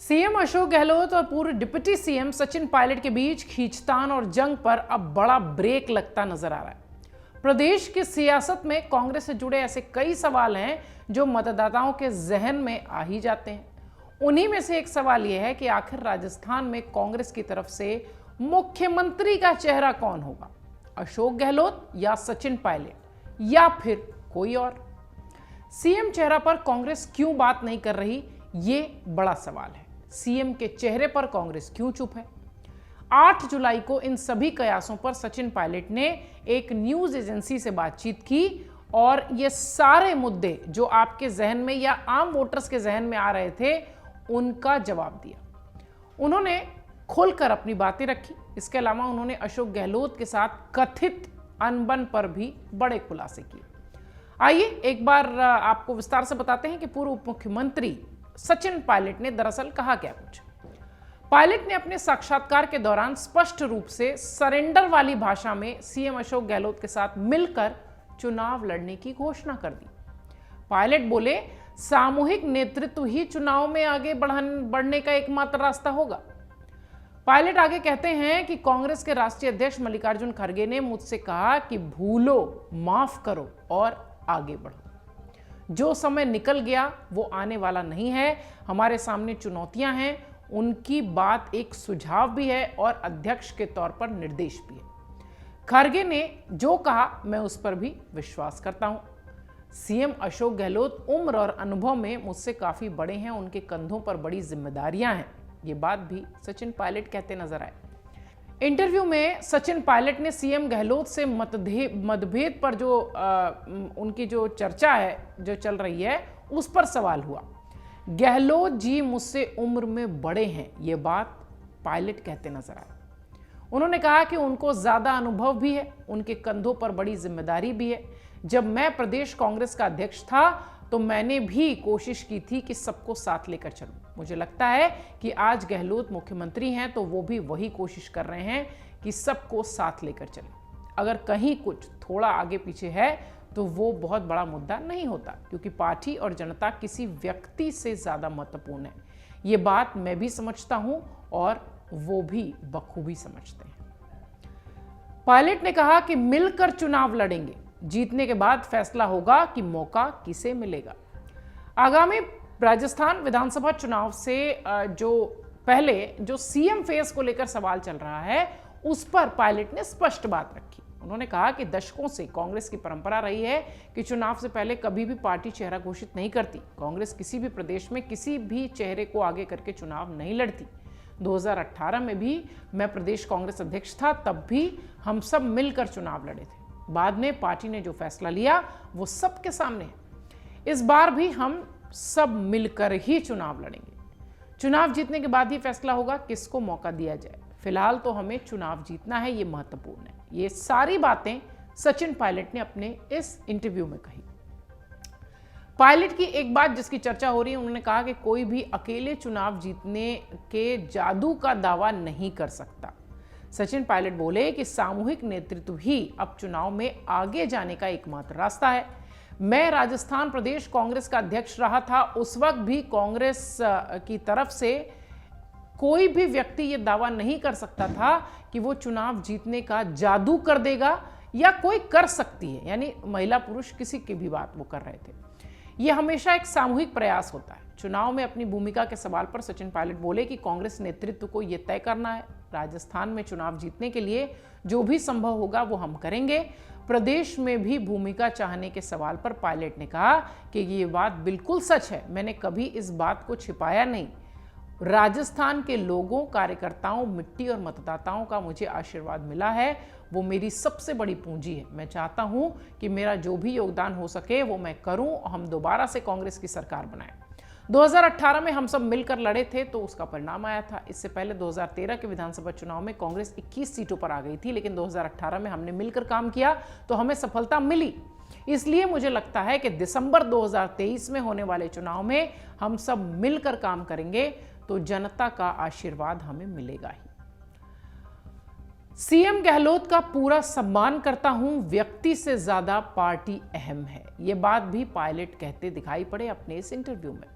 CM Ashok Gehlot और पूर्व deputy CM Sachin Pilot के बीच खींचतान और जंग पर अब बड़ा ब्रेक लगता नजर आ रहा है। प्रदेश की सियासत में कांग्रेस से जुड़े ऐसे कई सवाल हैं जो मतदाताओं के जहन में आ ही जाते हैं। उन्हीं में से एक सवाल यह है कि आखिर राजस्थान में कांग्रेस की तरफ से मुख्यमंत्री का चेहरा कौन होगा, अशोक गहलोत या सचिन पायलट या फिर कोई और। सीएम चेहरा पर कांग्रेस क्यों बात नहीं कर रही, ये बड़ा सवाल है। सीएम के चेहरे पर कांग्रेस क्यों चुप है? 8 जुलाई को इन सभी कयासों पर सचिन पायलट ने एक न्यूज एजेंसी से बातचीत की और ये सारे मुद्दे जो आपके जहन में या आम वोटर्स के जहन में आ रहे थे, उनका जवाब दिया। उन्होंने खुलकर अपनी बातें रखी। इसके अलावा उन्होंने अशोक गहलोत के साथ कथित अनबन पर भी बड़े खुलासे किए। आइए एक बार आपको विस्तार से बताते हैं कि पूर्व उप मुख्यमंत्री सचिन पायलट ने दरअसल कहा क्या कुछ। पायलट ने अपने साक्षात्कार के दौरान स्पष्ट रूप से सरेंडर वाली भाषा में सीएम अशोक गहलोत के साथ मिलकर चुनाव लड़ने की घोषणा कर दी। पायलट बोले, सामूहिक नेतृत्व ही चुनाव में आगे बढ़ने का एकमात्र रास्ता होगा। पायलट आगे कहते हैं कि कांग्रेस के राष्ट्रीय अध्यक्ष मल्लिकार्जुन खड़गे ने मुझसे कहा कि भूलो, माफ करो और आगे बढ़ो। जो समय निकल गया वो आने वाला नहीं है। हमारे सामने चुनौतियां हैं, उनकी बात एक सुझाव भी है और अध्यक्ष के तौर पर निर्देश भी है। खड़गे ने जो कहा मैं उस पर भी विश्वास करता हूं। सीएम अशोक गहलोत उम्र और अनुभव में मुझसे काफी बड़े हैं, उनके कंधों पर बड़ी जिम्मेदारियां हैं। ये बात भी सचिन पायलट कहते नजर आए। इंटरव्यू में सचिन पायलट ने सीएम गहलोत से मतभेद पर जो उनकी जो चर्चा है, जो चल रही है, उस पर सवाल हुआ। गहलोत जी मुझसे उम्र में बड़े हैं, ये बात पायलट कहते नजर आए। उन्होंने कहा कि उनको ज्यादा अनुभव भी है, उनके कंधों पर बड़ी जिम्मेदारी भी है। जब मैं प्रदेश कांग्रेस का अध्यक्ष था तो मैंने भी कोशिश की थी कि सबको साथ लेकर चलूं। मुझे लगता है कि आज गहलोत मुख्यमंत्री हैं तो वो भी वही कोशिश कर रहे हैं कि सबको साथ लेकर चलें। अगर कहीं कुछ थोड़ा आगे पीछे है तो वो बहुत बड़ा मुद्दा नहीं होता, क्योंकि पार्टी और जनता किसी व्यक्ति से ज्यादा महत्वपूर्ण है। ये बात मैं भी समझता हूं और वो भी बखूबी समझते हैं। पायलट ने कहा कि मिलकर चुनाव लड़ेंगे, जीतने के बाद फैसला होगा कि मौका किसे मिलेगा। आगामी राजस्थान विधानसभा चुनाव से जो पहले जो सीएम फेस को लेकर सवाल चल रहा है, उस पर पायलट ने स्पष्ट बात रखी। उन्होंने कहा कि दशकों से कांग्रेस की परंपरा रही है कि चुनाव से पहले कभी भी पार्टी चेहरा घोषित नहीं करती। कांग्रेस किसी भी प्रदेश में किसी भी चेहरे को आगे करके चुनाव नहीं लड़ती। 2018 में भी मैं प्रदेश कांग्रेस अध्यक्ष था, तब भी हम सब मिलकर चुनाव लड़े थे। बाद में पार्टी ने जो फैसला लिया वो सबके सामने है। इस बार भी हम सब मिलकर ही चुनाव लड़ेंगे। चुनाव जीतने के बाद ही फैसला होगा किसको मौका दिया जाए। फिलहाल तो हमें चुनाव जीतना है, ये महत्वपूर्ण है। ये सारी बातें सचिन पायलट ने अपने इस इंटरव्यू में कही। पायलट की एक बात जिसकी चर्चा हो रही है, उन्होंने कहा कि कोई भी अकेले चुनाव जीतने के जादू का दावा नहीं कर सकता। सचिन पायलट बोले कि सामूहिक नेतृत्व ही अब चुनाव में आगे जाने का एकमात्र रास्ता है। मैं राजस्थान प्रदेश कांग्रेस का अध्यक्ष रहा था, उस वक्त भी कांग्रेस की तरफ से कोई भी व्यक्ति ये दावा नहीं कर सकता था कि वो चुनाव जीतने का जादू कर देगा या कोई कर सकती है, यानी महिला पुरुष किसी की भी बात वो कर रहे थे। ये हमेशा एक सामूहिक प्रयास होता है। चुनाव में अपनी भूमिका के सवाल पर सचिन पायलट बोले कि कांग्रेस नेतृत्व को यह तय करना है, राजस्थान में चुनाव जीतने के लिए जो भी संभव होगा वो हम करेंगे। प्रदेश में भी भूमिका चाहने के सवाल पर पायलट ने कहा कि ये बात बिल्कुल सच है, मैंने कभी इस बात को छिपाया नहीं। राजस्थान के लोगों, कार्यकर्ताओं, मिट्टी और मतदाताओं का मुझे आशीर्वाद मिला है, वो मेरी सबसे बड़ी पूंजी है। मैं चाहता हूं कि मेरा जो भी योगदान हो सके वो मैं करूं और हम दोबारा से कांग्रेस की सरकार बनाएं। 2018 में हम सब मिलकर लड़े थे तो उसका परिणाम आया था। इससे पहले 2013 के विधानसभा चुनाव में कांग्रेस 21 सीटों पर आ गई थी, लेकिन 2018 में हमने मिलकर काम किया तो हमें सफलता मिली। इसलिए मुझे लगता है कि दिसंबर 2023 में होने वाले चुनाव में हम सब मिलकर काम करेंगे तो जनता का आशीर्वाद हमें मिलेगा ही। सीएम गहलोत का पूरा सम्मान करता हूं, व्यक्ति से ज्यादा पार्टी अहम है। यह बात भी पायलट कहते दिखाई पड़े अपने इस इंटरव्यू में।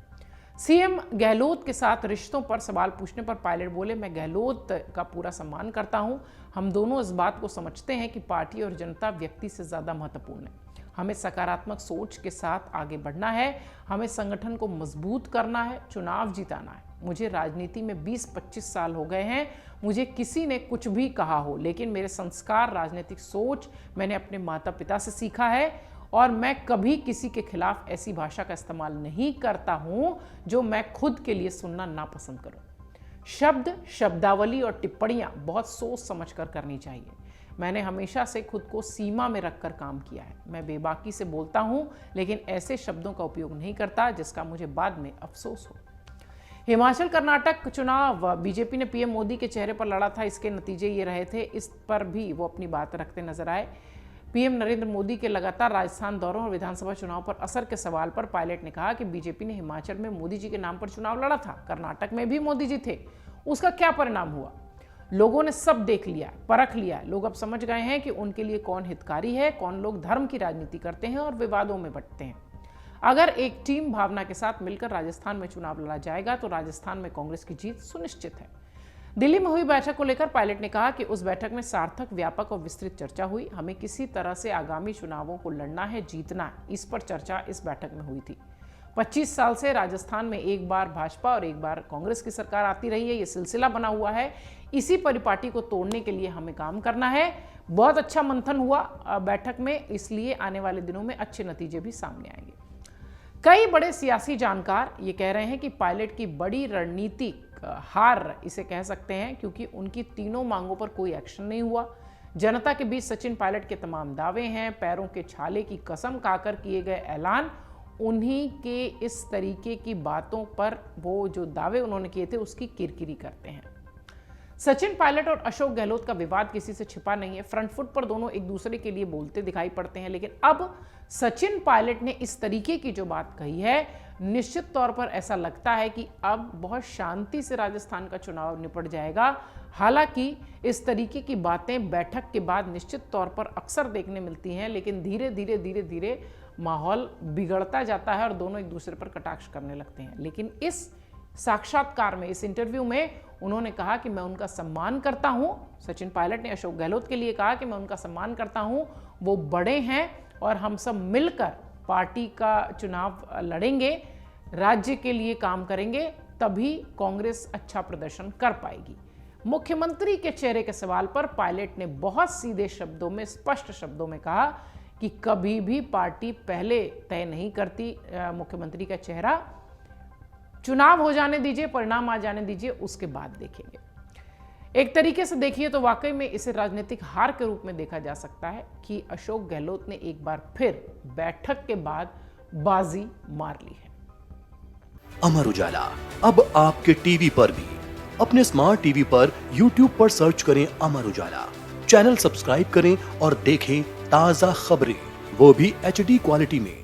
सीएम गहलोत के साथ रिश्तों पर सवाल पूछने पर पायलट बोले, मैं गहलोत का पूरा सम्मान करता हूं। हम दोनों इस बात को समझते हैं कि पार्टी और जनता व्यक्ति से ज़्यादा महत्वपूर्ण है। हमें सकारात्मक सोच के साथ आगे बढ़ना है, हमें संगठन को मजबूत करना है, चुनाव जिताना है। मुझे राजनीति में 20-25 साल हो गए हैं। मुझे किसी ने कुछ भी कहा हो, लेकिन मेरे संस्कार, राजनीतिक सोच मैंने अपने माता पिता से सीखा है और मैं कभी किसी के खिलाफ ऐसी भाषा का इस्तेमाल नहीं करता हूं जो मैं खुद के लिए सुनना नापसंद करूं। शब्द, शब्दावली और टिप्पणियां बहुत सोच समझकर करनी चाहिए। मैंने हमेशा से खुद को सीमा में रखकर काम किया है। मैं बेबाकी से बोलता हूं, लेकिन ऐसे शब्दों का उपयोग नहीं करता जिसका मुझे बाद में अफसोस हो। हिमाचल कर्नाटक चुनाव बीजेपी ने पीएम मोदी के चेहरे पर लड़ा था, इसके नतीजे ये रहे थे। इस पर भी वो अपनी बात रखते नजर आए। पीएम नरेंद्र मोदी के लगातार राजस्थान दौरों और विधानसभा चुनाव पर असर के सवाल पर पायलट ने कहा कि बीजेपी ने हिमाचल में मोदी जी के नाम पर चुनाव लड़ा था, कर्नाटक में भी मोदी जी थे। उसका क्या परिणाम हुआ? लोगों ने सब देख लिया, परख लिया। लोग अब समझ गए हैं कि उनके लिए कौन हितकारी है, कौन लोग धर्म की राजनीति करते हैं और विवादों में बंटते हैं। अगर एक टीम भावना के साथ मिलकर राजस्थान में चुनाव लड़ा जाएगा तो राजस्थान में कांग्रेस की जीत सुनिश्चित है। दिल्ली में हुई बैठक को लेकर पायलट ने कहा कि उस बैठक में सार्थक, व्यापक और विस्तृत चर्चा हुई। हमें किसी तरह से आगामी चुनावों को लड़ना है, जीतना है, इस पर चर्चा इस बैठक में हुई थी। 25 साल से राजस्थान में एक बार भाजपा और एक बार कांग्रेस की सरकार आती रही है। ये सिलसिला बना हुआ है। इसी परिपाटी को तोड़ने के लिए हमें काम करना है। बहुत अच्छा मंथन हुआ बैठक में, इसलिए आने वाले दिनों में अच्छे नतीजे भी सामने आएंगे। कई बड़े सियासी जानकार ये कह रहे हैं कि पायलट की बड़ी रणनीतिक हार इसे कह सकते हैं, क्योंकि उनकी तीनों मांगों पर कोई एक्शन नहीं हुआ। जनता के बीच सचिन पायलट के तमाम दावे हैं, पैरों के छाले की कसम खाकर किए गए ऐलान, उन्हीं के इस तरीके की बातों पर वो जो दावे उन्होंने किए थे उसकी किरकिरी करते हैं। सचिन पायलट और अशोक गहलोत का विवाद किसी से छिपा नहीं है। फ्रंट फुट पर दोनों एक दूसरे के लिए बोलते दिखाई पड़ते हैं, लेकिन अब सचिन पायलट ने इस तरीके की जो बात कही है, निश्चित तौर पर ऐसा लगता है कि अब बहुत शांति से राजस्थान का चुनाव निपट जाएगा। हालांकि इस तरीके की बातें बैठक के बाद निश्चित तौर पर अक्सर देखने मिलती हैं, लेकिन धीरे धीरे माहौल बिगड़ता जाता है और दोनों एक दूसरे पर कटाक्ष करने लगते हैं। लेकिन इस साक्षात्कार में, इस इंटरव्यू में उन्होंने कहा कि मैं उनका सम्मान करता हूं। सचिन पायलट ने अशोक गहलोत के लिए कहा कि मैं उनका सम्मान करता हूं, वो बड़े हैं और हम सब मिलकर पार्टी का चुनाव लड़ेंगे, राज्य के लिए काम करेंगे, तभी कांग्रेस अच्छा प्रदर्शन कर पाएगी। मुख्यमंत्री के चेहरे के सवाल पर पायलट ने बहुत सीधे शब्दों में, स्पष्ट शब्दों में कहा कि कभी भी पार्टी पहले तय नहीं करती मुख्यमंत्री का चेहरा। चुनाव हो जाने दीजिए, परिणाम आ जाने दीजिए, उसके बाद देखेंगे। एक तरीके से देखिए तो वाकई में इसे राजनीतिक हार के रूप में देखा जा सकता है कि अशोक गहलोत ने एक बार फिर बैठक के बाद बाजी मार ली है। अमर उजाला अब आपके टीवी पर भी। अपने स्मार्ट टीवी पर YouTube पर सर्च करें अमर उजाला, चैनल सब्सक्राइब करें और देखें ताजा खबरें, वो भी HD क्वालिटी में।